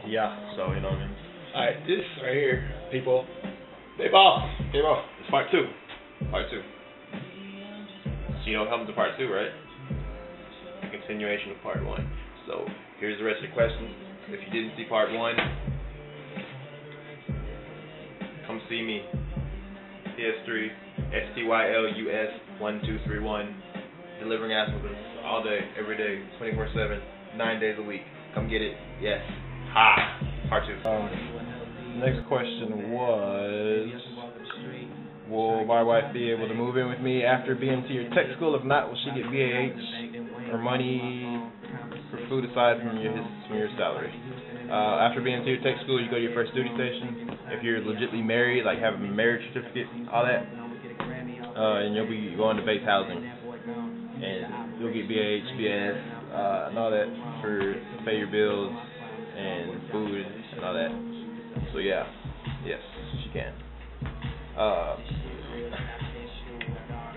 Yeah, so you know what I mean. Alright, this right here, people. They off. It's part 2. So you know what comes to part 2, right? A continuation of part 1. So here's the rest of the questions. If you didn't see part 1, come see me. PS3 STYLUS 1231. Delivering ass with us all day, every day, 24/7, 9 days a week. Come get it. Yes. Ha. Part 2. Next question was, will my wife be able to move in with me after BMT or tech school? If not, will she get BAH or money for food aside from your salary? After BMT or tech school, you go to your first duty station. If you're legitimately married, like have a marriage certificate, all that, and you'll be going to base housing, and you'll get BAH, BS, and all that to pay your bills and food and all that. So yeah, yes, she can.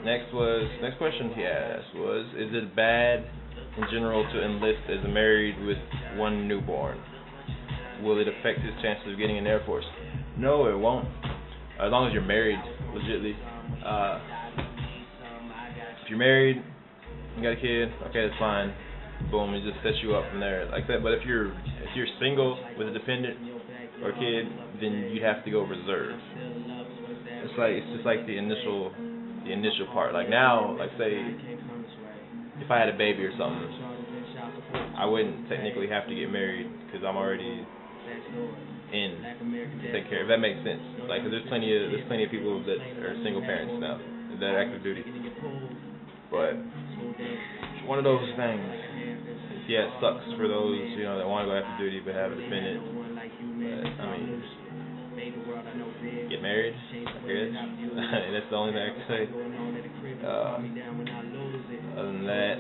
Next question he asked was, is it bad in general to enlist as a married with one newborn? Will it affect his chances of getting in the Air Force? No, it won't. As long as you're married, legitly. If you're married, you got a kid, okay, that's fine. Boom, it just sets you up from there like that. But if you're single with a dependent or a kid, then you'd have to go reserve. It's just like the initial part. Like now, like say if I had a baby or something, I wouldn't technically have to get married because I'm already in to take care. If that makes sense. Like, 'cause there's plenty of people that are single parents now that are active duty. But one of those things. Yeah, it sucks for those that want to go active duty but have a dependent. But I mean, get married, I guess. And that's the only thing I can say. Other than that,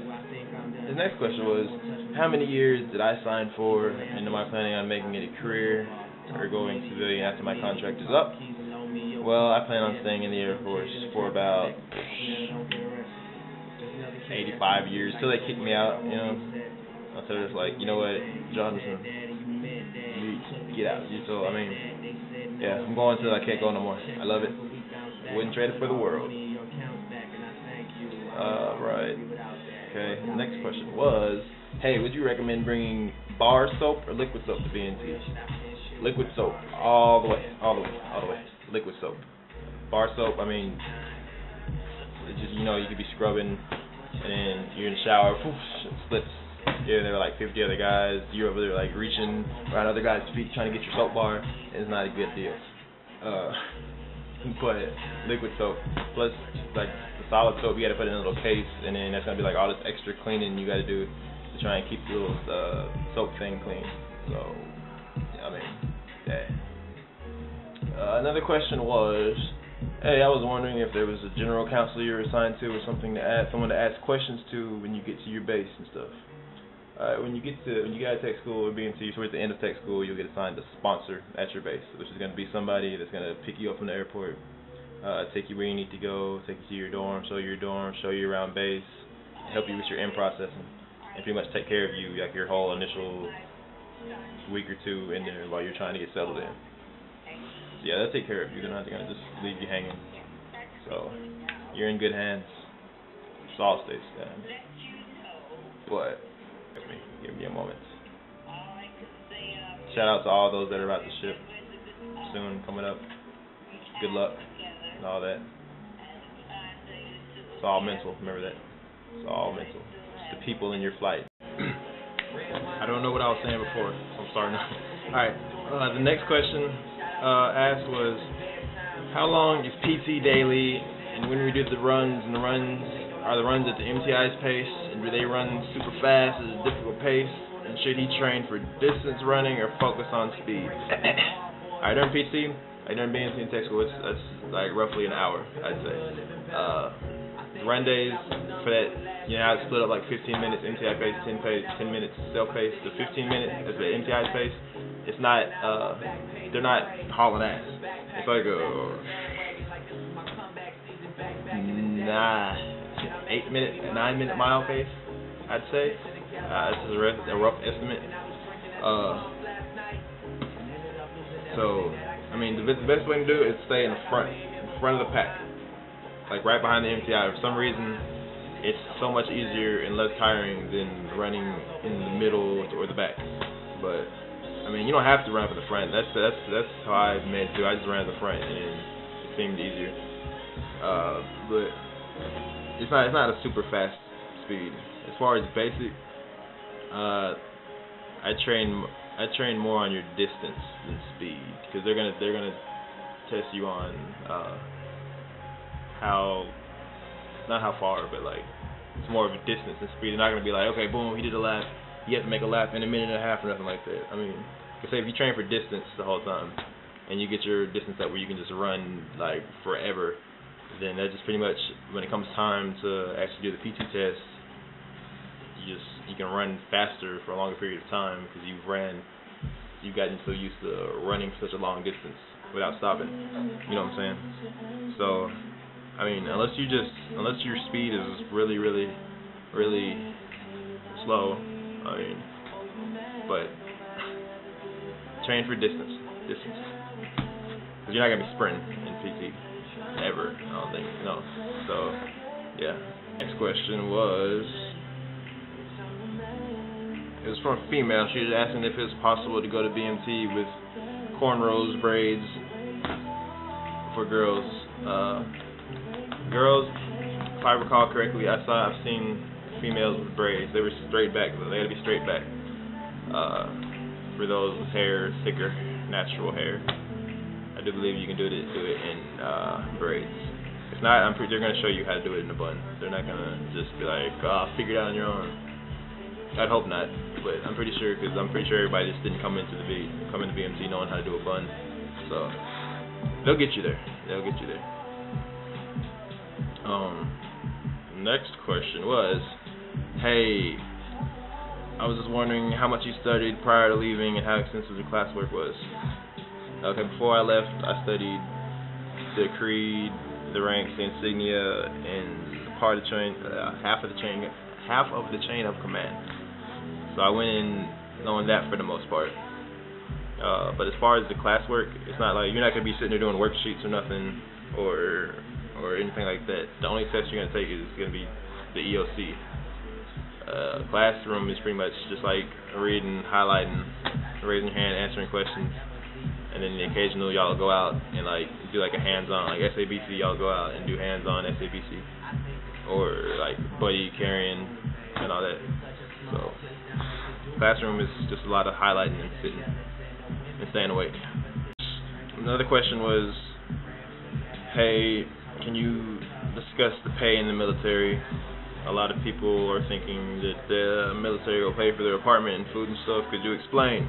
the next question was, how many years did I sign for, and am I planning on making it a career or going civilian after my contract is up? Well, I plan on staying in the Air Force for about 85 years till they kick me out. Until it's like, you know what, Jonathan, you get out. So I mean, yeah, I'm going till I can't go no more. I love it. Wouldn't trade it for the world. Right. Okay. The next question was, hey, would you recommend bringing bar soap or liquid soap to BMT? Liquid soap, all the way. Liquid soap. Bar soap, I mean, it's just you could be scrubbing, and then you're in the shower, poof, it slips. Yeah, there were like 50 other guys. You're over there like reaching around other guys' feet trying to get your soap bar. It's not a good deal. But liquid soap plus like the solid soap, you got to put it in a little case, and then that's gonna be like all this extra cleaning you got to do to try and keep the little soap thing clean. So I mean, yeah. Another question was, hey, I was wondering if there was a general counselor you were assigned to or something to ask, someone to ask questions to when you get to your base and stuff. When you get out of tech school or BMT, towards the end of tech school, you'll get assigned a sponsor at your base, which is going to be somebody that's going to pick you up from the airport, take you where you need to go, take you to your dorm, show you around base, help you with your in processing, and pretty much take care of you like your whole initial week or two in there while you're trying to get settled in. So yeah, they'll take care of you. They're not going to just leave you hanging. So you're in good hands. Solid state stand. But give me a moment. Shout out to all those that are about to ship soon, coming up. Good luck and all that. It's all mental, remember that. It's all mental. It's the people in your flight. I don't know what I was saying before, so I'm sorry now. Alright, the next question asked was, how long is PT daily, and when we do the runs, are the runs at the MTI's pace, and do they run super fast at a difficult pace, and should he train for distance running or focus on speed? I done PT, I done BMT in tech school, that's like roughly an hour, I'd say. Run days for that, I'd split up like 15 minutes MTI pace, 10 minutes self-pace, the 15 minutes at the MTI's pace. It's not, they're not hauling ass. It's like a 9-minute mile pace, I'd say. This is a rough estimate. So, I mean, the best way to do it is stay in the front of the pack, like right behind the MTI. For some reason, it's so much easier and less tiring than running in the middle or the back. But I mean, you don't have to run for the front. That's how I made it do. I just ran at the front, and it seemed easier. But it's not a super fast speed. As far as basic, I train more on your distance than speed, because they're gonna test you on not how far, but like it's more of a distance than speed. They're not gonna be like, okay, boom, he did a lap, you have to make a lap in a minute and a half or nothing like that. I mean, say if you train for distance the whole time and you get your distance up where you can just run like forever, then that just pretty much, when it comes time to actually do the PT test, you can run faster for a longer period of time because you've gotten so used to running such a long distance without stopping. You know what I'm saying? So, I mean, unless your speed is really, really, really slow, I mean, but train for distance, because you're not gonna be sprinting in PT ever, I don't think. No. So, yeah. Next question was. It was from a female. She was asking if it was possible to go to BMT with cornrows, braids for girls. Girls, if I recall correctly, I've seen females with braids. They were straight back, but they had to be straight back. For those with hair, thicker, natural hair, I do believe you can do it in braids. If not, they're gonna show you how to do it in a bun. They're not gonna just be like, figure it out on your own. I'd hope not, but I'm pretty sure, because I'm pretty sure everybody just didn't come into BMT knowing how to do a bun. So they'll get you there. Next question was, hey, I was just wondering how much you studied prior to leaving and how extensive your classwork was. Okay, before I left, I studied the creed, the ranks, the insignia, and part of the chain, half of the chain of command. So I went in knowing that for the most part. But as far as the classwork, it's not like you're not gonna be sitting there doing worksheets or nothing, or anything like that. The only test you're gonna take is gonna be the EOC. Classroom is pretty much just like reading, highlighting, raising your hand, answering questions, and then the occasional y'all go out and like do like a hands-on, like SABC. Y'all go out and do hands-on SABC, or like buddy carrying and all that. So classroom is just a lot of highlighting and sitting and staying awake. Another question was, hey, can you discuss the pay in the military? A lot of people are thinking that the military will pay for their apartment and food and stuff. Could you explain?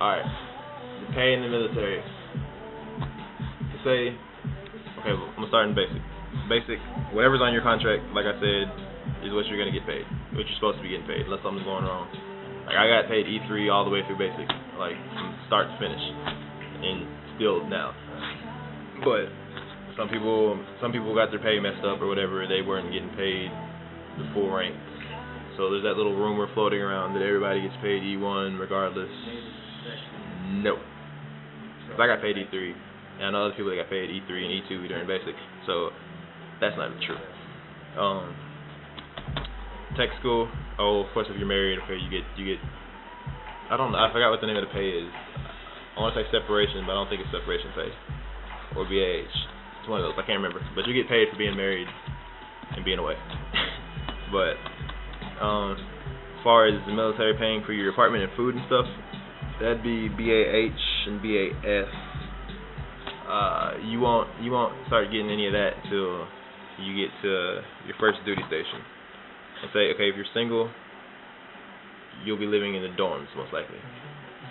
Alright, the pay in the military. Okay, I'm going to start in basic. Basic, whatever's on your contract, like I said, is what you're going to get paid. What you're supposed to be getting paid, unless something's going wrong. Like, I got paid E3 all the way through basic, like from start to finish, and still now. But some people got their pay messed up or whatever. They weren't getting paid the full rank. So there's that little rumor floating around that everybody gets paid E1 regardless. No. Because I got paid E3, and I know other people that got paid E3 and E2 during basic. So that's not true. Tech school. Oh, of course, if you're married, okay, you get. I don't know. I forgot what the name of the pay is. I want to say separation, but I don't think it's separation pay or BAH. It's one of those. I can't remember. But you get paid for being married and being away. But as far as the military paying for your apartment and food and stuff, that'd be BAH and BAF. You won't start getting any of that until you get to your first duty station. And say, okay, if you're single, you'll be living in the dorms most likely.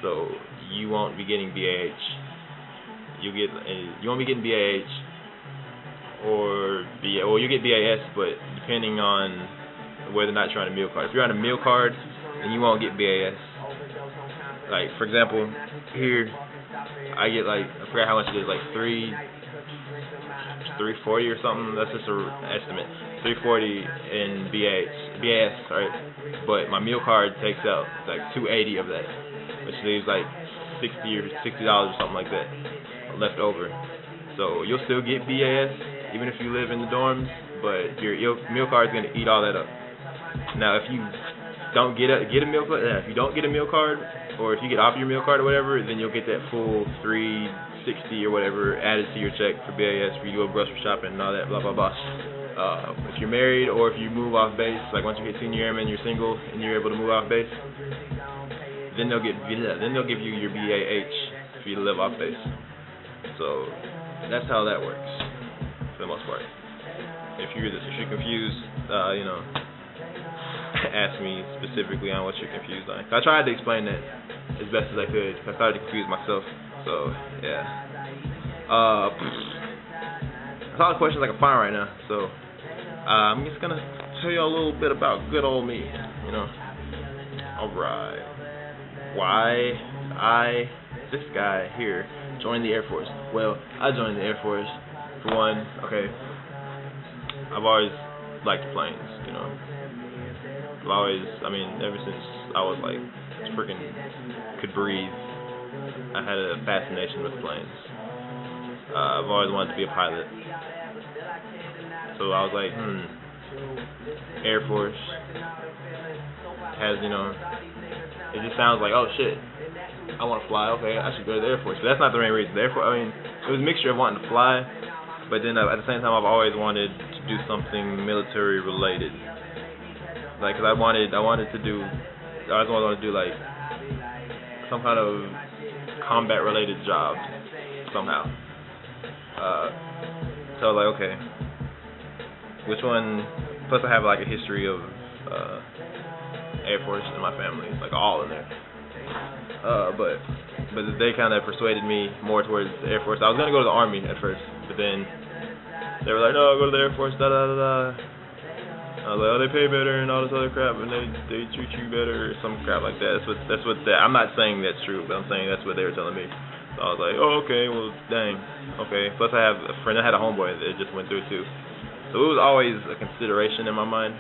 So you won't be getting BAH. You won't be getting BAH or you get BAS, but depending on whether or not you're on a meal card. If you're on a meal card, then you won't get BAS. Like, for example, here I get like, I forgot how much it is, like $340 or something. That's just an estimate. $340 in BAS, right? But my meal card takes out like $280 of that, which leaves like $60 or something like that left over. So you'll still get BAS even if you live in the dorms, but your meal card is gonna eat all that up. Now, if you don't get a meal card, if you don't get a meal card, or if you get off your meal card or whatever, then you'll get that full $360 or whatever added to your check for BAS for you to go grocery shopping and all that, blah blah blah. If you're married or if you move off base, like once you get senior airman, you're single and you're able to move off base, then they'll give you your BAH for you to live off base. So that's how that works for the most part. If you're confused, ask me specifically on what you're confused on. I tried to explain that as best as I could. I started to confuse myself. So yeah. That's all the questions I can find right now. So I'm just gonna tell you a little bit about good old me. Alright. Why this guy here joined the Air Force? Well, I joined the Air Force for one. Okay. I've always liked planes. I've always, ever since I was like freaking could breathe, I had a fascination with planes. I've always wanted to be a pilot. So I was like, Air Force has, it just sounds like, oh shit, I want to fly. Okay, I should go to the Air Force. But that's not the main reason. The Air Force, it was a mixture of wanting to fly, but then at the same time, I've always wanted to do something military related. Like, cause I always wanted to do like some kind of combat related job somehow. So I was like, okay, which one? Plus I have like a history of Air Force in my family, like all in there. But they kind of persuaded me more towards the Air Force. I was gonna go to the Army at first, but then they were like, no, go to the Air Force, da da da da. I was like, oh, they pay better and all this other crap, and they treat you better or some crap like that. That's what I'm not saying that's true, but I'm saying that's what they were telling me. So I was like, oh, okay, well, dang, okay. Plus I have a friend, I had a homeboy that just went through it too. So it was always a consideration in my mind.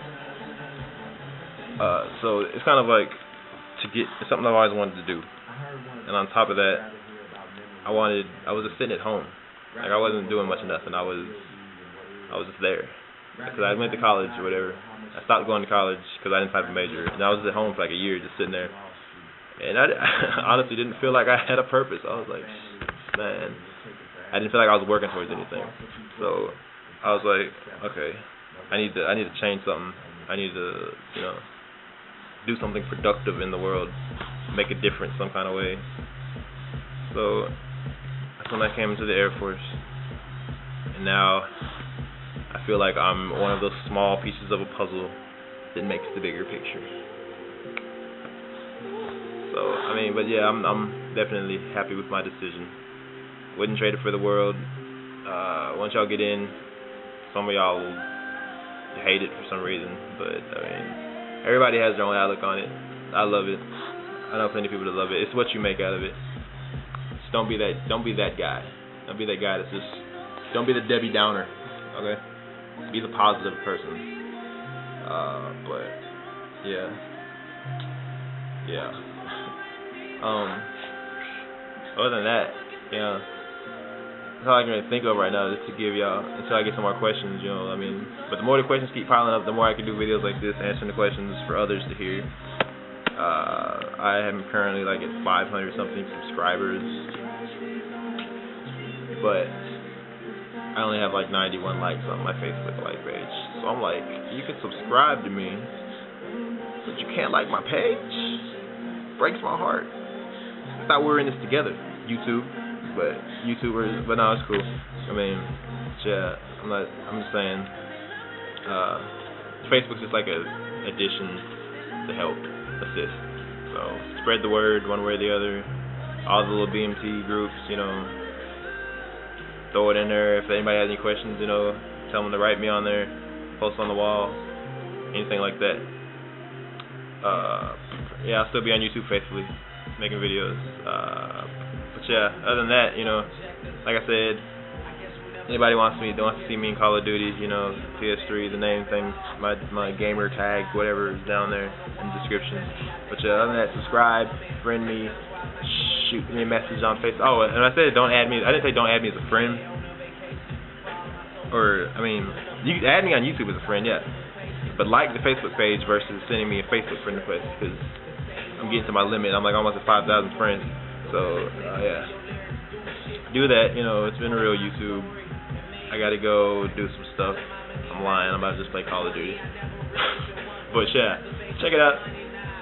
So it's kind of like it's something I've always wanted to do. And on top of that, I was just sitting at home. Like I wasn't doing much of nothing. I was just there. Because I went to college or whatever. I stopped going to college because I didn't have a major. And I was at home for like a year just sitting there. And I honestly didn't feel like I had a purpose. I was like, man, I didn't feel like I was working towards anything. So I was like, okay, I need to change something. I need to, do something productive in the world, make a difference some kind of way. So that's when I came into the Air Force. And now I feel like I'm one of those small pieces of a puzzle that makes the bigger picture. So, but yeah, I'm definitely happy with my decision. Wouldn't trade it for the world. Once y'all get in, some of y'all will hate it for some reason, but everybody has their own outlook on it. I love it. I know plenty of people that love it. It's what you make out of it. Just don't be that guy. Don't be that guy that's just, don't be the Debbie Downer, okay? Be the positive person. But yeah. Other than that, that's all I can really think of right now, just to give y'all until I get some more questions. But the more the questions keep piling up, the more I can do videos like this, answering the questions for others to hear. I am currently like at 500 something subscribers, but I only have like 91 likes on my Facebook like page. So I'm like, you can subscribe to me, but you can't like my page? Breaks my heart. I thought we were in this together, YouTubers, but no, it's cool. I'm just saying, Facebook's just like a addition to help assist. So spread the word one way or the other. All the little BMT groups, throw it in there. If anybody has any questions, tell them to write me on there, post on the wall, anything like that. I'll still be on YouTube faithfully, making videos. But yeah, other than that, like I said, anybody wants to see me in Call of Duty, PS3, the name thing, my gamer tag, whatever is down there in the description. But yeah, other than that, subscribe, friend me. shoot me a message on Facebook. Oh, and I said don't add me. I didn't say don't add me as a friend. Or I mean, you can add me on YouTube as a friend, yeah. But like the Facebook page versus sending me a Facebook friend request, because I'm getting to my limit. I'm like almost at 5,000 friends. So yeah, do that. You know, it's been real, YouTube. I gotta go do some stuff. I'm lying. I'm about to just play Call of Duty. But yeah, check it out.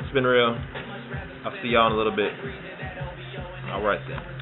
It's been real. I'll see y'all in a little bit. Alright then.